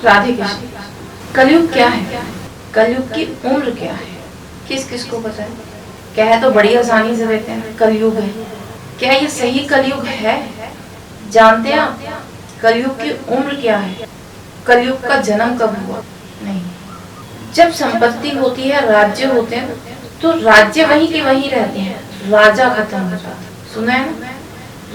राधे कृष्ण। कलयुग क्या है? कलयुग की उम्र क्या है? किस किस को पता है? कह तो बड़ी आसानी से देते हैं, कलयुग है। क्या ये सही कलयुग है? जानते हैं आप कलयुग की उम्र क्या है? कलयुग का जन्म कब हुआ? नहीं। जब संपत्ति होती है, राज्य होते हैं, तो राज्य वहीं के वहीं रहते हैं, राजा खत्म हो जाता है। सुना है ना?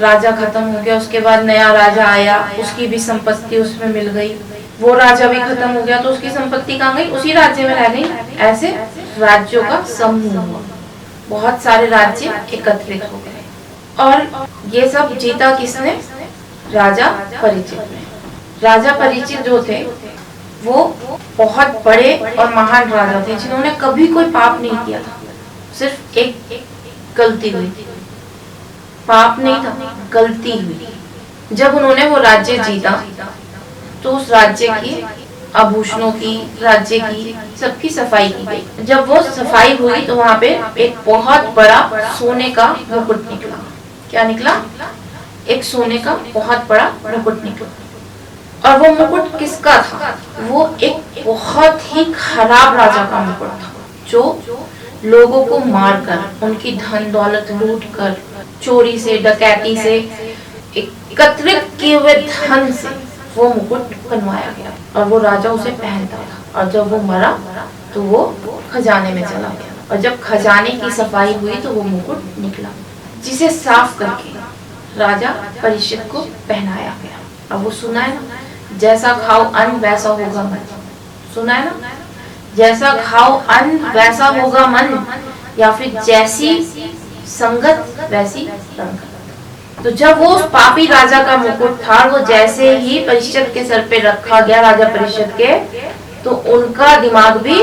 राजा खत्म हो गया, उसके बाद नया राजा आया, उसकी भी संपत्ति उसमें मिल गई। वो राजा भी खत्म हो गया तो उसकी संपत्ति कहाँ गई? उसी राज्य में रह गई। ऐसे राज्यों का समूह हुआ, बहुत सारे राज्य एकत्रित हो गए। और ये सब जीता किसने? राजा परीक्षित ने। राजा परीक्षित जो थे वो बहुत बड़े और महान राजा थे, जिन्होंने कभी कोई पाप नहीं किया था। सिर्फ एक गलती हुई थी, पाप नहीं था, गलती हुई। जब उन्होंने वो राज्य जीता तो उस राज्य की आभूषणों की, राज्य की, सबकी सफाई की गई। जब वो सफाई हुई तो वहां पे एक बहुत बड़ा सोने का मुकुट निकला। क्या निकला? एक सोने का बहुत बड़ा मुकुट निकला। और वो मुकुट किसका था? वो एक बहुत ही खराब राजा का मुकुट था, जो लोगों को मारकर, उनकी धन दौलत लूट कर, चोरी से, डकैती से, एकत्रित किए हुए धन से वो मुकुट बनवाया गया। और वो राजा उसे पहनता था, और जब वो मरा तो वो खजाने में चला गया। और जब खजाने की सफाई हुई तो वो मुकुट निकला, जिसे साफ करके राजा परीक्षित को पहनाया गया। अब वो सुना है ना, जैसा खाओ अन्न वैसा होगा मन। सुना है ना? जैसा खाओ अन्न वैसा होगा मन, या फिर जैसी संगत वैसी रंगत। तो जब वो पापी राजा का मुकुट था, वो जैसे ही परीक्षित के सर पे रखा गया, राजा परीक्षित के, तो उनका दिमाग भी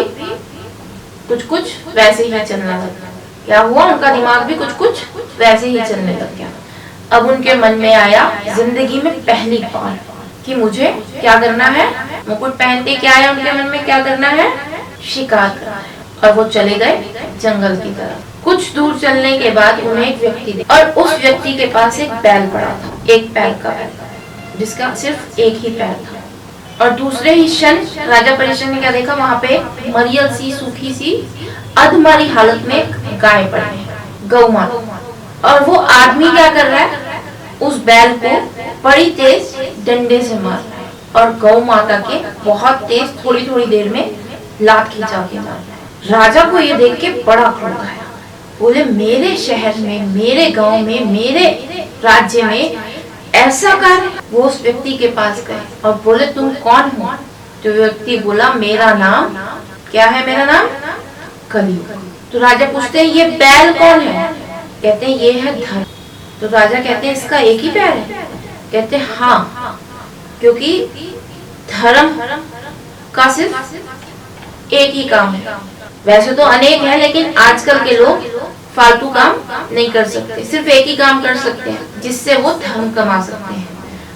कुछ कुछ वैसे ही चलने लगा। क्या हुआ? उनका दिमाग भी कुछ कुछ वैसे ही चलने लग गया। अब उनके मन में आया जिंदगी में पहली बार कि मुझे क्या करना है? मुकुट पहनते क्या आया उनके मन में? क्या करना है? शिकार करना है। और वो चले गए जंगल की तरफ। कुछ दूर चलने के बाद उन्हें एक व्यक्ति देखा, और उस व्यक्ति के पास एक बैल पड़ा था, एक पैर का बैल, जिसका सिर्फ एक ही पैर था। और दूसरे ही क्षण राजा परीक्षित ने क्या देखा? वहां पे मरियल सी, सूखी सी, अधमरी हालत में गाय पड़ी है, गौ माता। और वो आदमी क्या कर रहा है? उस बैल को बड़ी तेज डंडे से मार रहा है, और गौ माता के बहुत तेज थोड़ी थोड़ी देर में लात खींचा के मार रहा है। राजा को ये देख के बड़ा क्रोध आया। बोले, मेरे शहर में, मेरे गांव में, मेरे राज्य में ऐसा कार्य? वो उस व्यक्ति के पास गए और बोले, तुम कौन हो? तो व्यक्ति बोला, मेरा नाम क्या है? मेरा नाम कलयुग। तो राजा पूछते हैं, ये बैल कौन है? कहते हैं, ये है धर्म। तो राजा कहते हैं, इसका एक ही पैर है? कहते हैं, हाँ, क्योंकि धर्म का सिर्फ एक ही काम है। वैसे तो अनेक है, लेकिन आजकल के लोग फालतू काम नहीं कर सकते, सिर्फ एक ही काम कर सकते हैं जिससे वो धर्म कमा सकते हैं,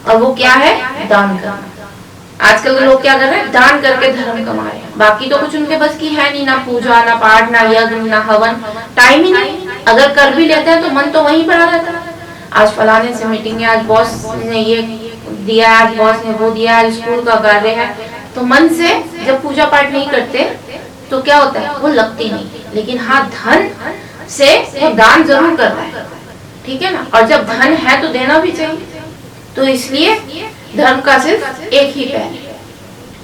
और वो क्या है? दान करना। आजकल के लोग क्या कर रहे हैं? दान करके धर्म कमा रहे हैं। बाकी तो कुछ उनके बस की है नहीं, ना पूजा, ना पाठ, ना यज्ञ, ना हवन, टाइम ही नहीं। अगर कर भी लेते हैं तो मन तो वहीं पड़ा रहता है। आज फलाने से मीटिंग है, आज बॉस ने ये दिया, आज बॉस ने वो दिया, आज स्कूल का कार्य है, तो मन से जब पूजा पाठ नहीं करते तो क्या होता है? वो लगती नहीं। लेकिन हाँ, धन से वो दान जरूर करता है, ठीक है ना? और जब धन है तो देना भी चाहिए। तो इसलिए धर्म का सिर्फ एक ही पैर है।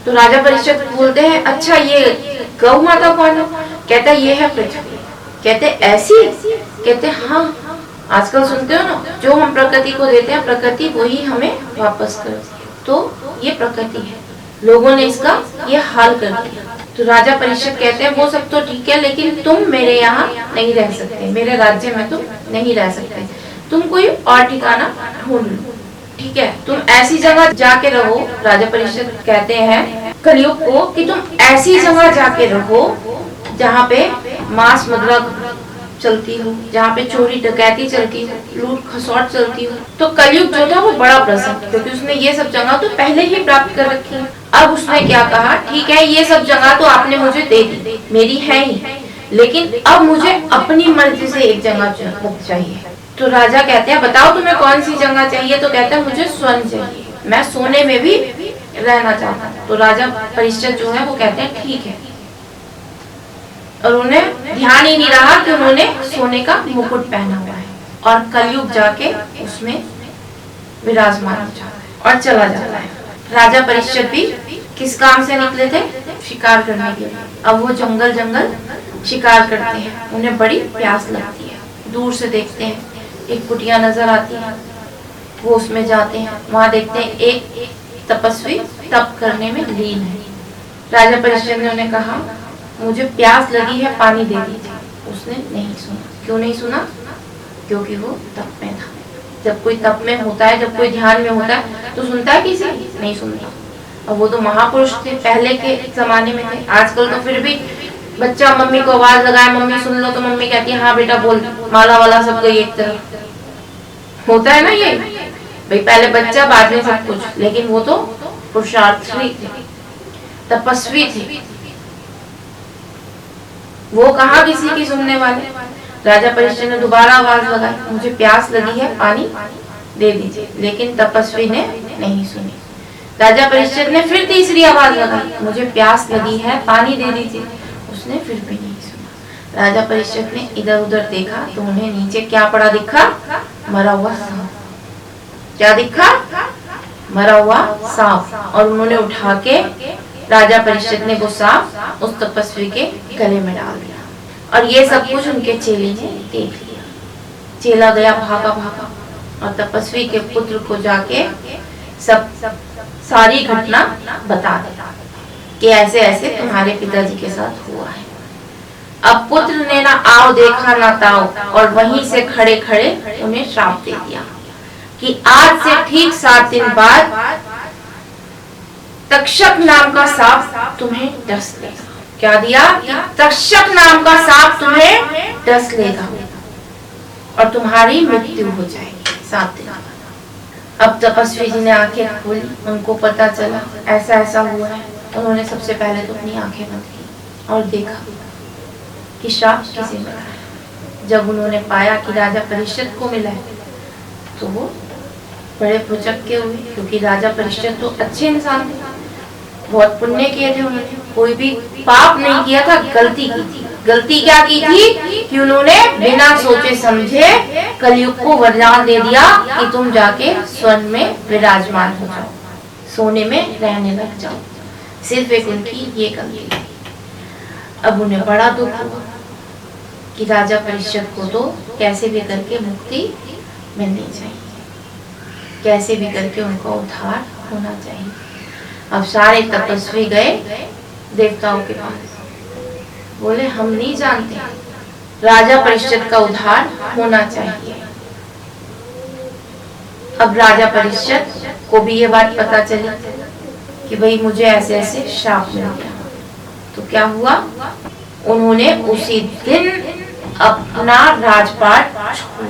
तो राजा परीक्षित बोलते हैं, अच्छा ये गौ माता कौन है? कहता है, ये है पृथ्वी। कहते ऐसी? कहते हाँ, आजकल सुनते हो ना, जो हम प्रकृति को देते हैं, प्रकृति वही हमें वापस करती है। तो ये प्रकृति है, लोगों ने इसका ये हाल कर दिया। तो राजा परीक्षित कहते हैं, वो सब तो ठीक है, लेकिन तुम मेरे यहाँ नहीं रह सकते, मेरे राज्य में तुम नहीं रह सकते, तुम कोई और ठिकाना ढूंढ लो, ठीक है? तुम ऐसी जगह जाके रहो। राजा परीक्षित कहते हैं कलयुग को कि तुम ऐसी जगह जाके रहो जहाँ पे मांस मुद्रा चलती हो, जहाँ पे चोरी डकैती चलती हो, लूट खसौट चलती हो। तो कलयुग जो था वो बड़ा प्रसन्न, क्योंकि उसने ये सब जगह तो पहले ही प्राप्त कर रखी है। अब उसने क्या कहा, ठीक है, ये सब जगह तो आपने मुझे दे दी, मेरी है ही, लेकिन अब मुझे अपनी मर्जी से एक जगह चाहिए। तो राजा कहते हैं, बताओ तुम्हें कौन सी जगह चाहिए? तो कहते हैं, मुझे स्वर्ण चाहिए, मैं सोने में भी रहना चाहता है। तो राजा परीक्षित जो है वो कहते हैं ठीक है, और उन्हें ध्यान ही नहीं रहा कि उन्होंने सोने का मुकुट पहना हुआ है, और कलयुग जाके उसमें विराजमान हो जाता है और चला जाता है। राजा परीक्षित भी किस काम से निकले थे? शिकार करने के लिए। अब वो जंगल जंगल शिकार करते हैं, उन्हें बड़ी प्यास लगती है। दूर से देखते हैं एक कुटिया नजर आती है, वो उसमें जाते हैं। वहां देखते हैं एक तपस्वी तप करने में लीन है। राजा परीक्षित ने उन्हें कहा मुझे प्यास लगी है, पानी दे दीजिए। उसने नहीं सुना। क्यों नहीं सुना? क्योंकि वो तप में था। जब कोई तप में होता है, जब कोई ध्यान में होता है तो सुनता है किसी? नहीं सुनता। और वो तो महापुरुष थे, पहले के जमाने में थे। आजकल तो फिर भी बच्चा मम्मी को आवाज लगाए मम्मी सुन लो, तो मम्मी कहती है हाँ बेटा बोल, माला वाला सब गई एक तरफ। होता है ना ये भाई, पहले बच्चा बाद में सब कुछ। लेकिन वो तो पुरुषार्थी थे, तपस्वी थे। वो कहाँ किसी की सुनने वाले। राजा परीक्षित ने दोबारा आवाज लगाई मुझे प्यास लगी है, पानी दे दीजिए। लेकिन तपस्वी ने नहीं सुनी। राजा परीक्षित ने फिर तीसरी आवाज लगाई मुझे प्यास लगी है, पानी दे दीजिए। उसने फिर भी नहीं सुना। राजा परीक्षित ने इधर उधर देखा तो उन्हें नीचे क्या पड़ा दिखा? मरा हुआ सांप। क्या दिखा? मरा हुआ सांप। और उन्होंने उठा के राजा परीक्षित ने वो सांप उस तपस्वी के गले में डाल दिया। और ये सब कुछ उनके चेले ने देख लिया। चेला गया भागा भागा और तपस्वी के पुत्र को जाके सब सारी घटना बता दी कि ऐसे ऐसे तुम्हारे पिताजी के साथ हुआ है। अब पुत्र ने ना आओ देखा ना ताओ, और वहीं से खड़े खड़े उन्हें श्राप दे दिया कि आज से ठीक 7 दिन बाद तक्षक नाम का सांप तुम्हें डस लेगा। क्या दिया? तक्षक नाम का सांप तुम्हें डस लेगा और तुम्हारी मृत्यु हो जाएगी 7 दिन। अब तपस्वी जी ने आंखें खोली, उनको पता चला ऐसा ऐसा हुआ है। उन्होंने सबसे पहले तो अपनी आंखें बंद की और देखा कि श्राप किसे मिला है। जब उन्होंने पाया कि राजा परीक्षित को मिला है तो वो बड़े भुचक्के हुए, क्योंकि राजा परीक्षित तो अच्छे इंसान थे, बहुत पुण्य किए थे उन्होंने, कोई भी पाप नहीं किया था, गलती की थी। गलती क्या की थी कि उन्होंने बिना सोचे समझे कलयुग को वरदान दे दिया कि तुम जाके स्वर्ण में विराजमान हो जाओ, सोने में रहने लग जाओ। सिर्फ एक उनकी ये गलती थी। अब उन्हें बड़ा दुख हुआ कि राजा परीक्षित को तो कैसे भी करके मुक्ति मिलनी चाहिए, कैसे भी करके उनका उद्धार होना चाहिए। अब सारे तपस्वी गए देवताओं के पास, बोले हम नहीं जानते, राजा परीक्षित का उद्धार होना चाहिए। अब राजा परीक्षित को भी ये बात पता चली कि भाई मुझे ऐसे ऐसे श्राप मिल गया। तो क्या हुआ? उन्होंने उसी दिन अपना राजपाट छोड़